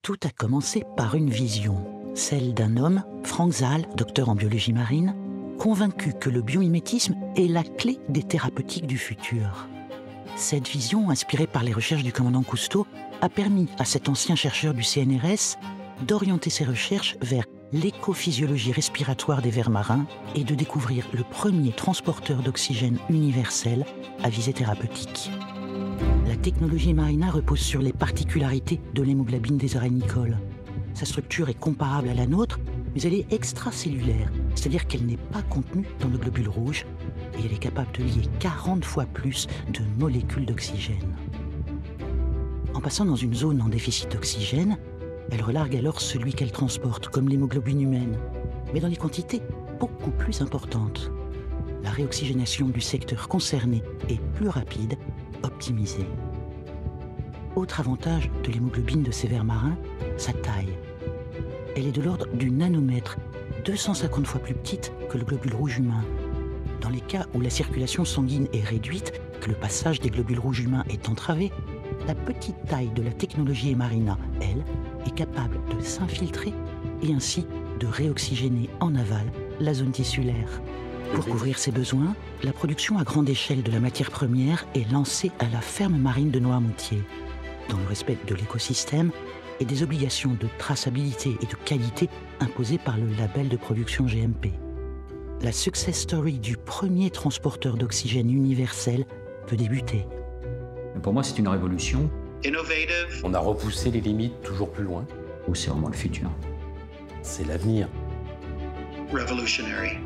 Tout a commencé par une vision, celle d'un homme, Frank Zahl, docteur en biologie marine, convaincu que le biomimétisme est la clé des thérapeutiques du futur. Cette vision, inspirée par les recherches du commandant Cousteau, a permis à cet ancien chercheur du CNRS d'orienter ses recherches vers l'écophysiologie respiratoire des vers marins et de découvrir le premier transporteur d'oxygène universel à visée thérapeutique. La technologie Marina repose sur les particularités de l'hémoglobine des arénicoles. Sa structure est comparable à la nôtre, mais elle est extracellulaire, c'est-à-dire qu'elle n'est pas contenue dans le globule rouge et elle est capable de lier 40 fois plus de molécules d'oxygène. En passant dans une zone en déficit d'oxygène, elle relargue alors celui qu'elle transporte, comme l'hémoglobine humaine, mais dans des quantités beaucoup plus importantes. La réoxygénation du secteur concerné est plus rapide, optimisée. Autre avantage de l'hémoglobine de ces vers marins, sa taille. Elle est de l'ordre du nanomètre, 250 fois plus petite que le globule rouge humain. Dans les cas où la circulation sanguine est réduite, que le passage des globules rouges humains est entravé, la petite taille de la technologie Marina, elle, est capable de s'infiltrer et ainsi de réoxygéner en aval la zone tissulaire. Pour couvrir ses besoins, la production à grande échelle de la matière première est lancée à la ferme marine de Noirmoutier, dans le respect de l'écosystème et des obligations de traçabilité et de qualité imposées par le label de production GMP. La success story du premier transporteur d'oxygène universel peut débuter. Pour moi, c'est une révolution. Innovative. On a repoussé les limites toujours plus loin. Ou c'est vraiment le futur. C'est l'avenir. Revolutionary.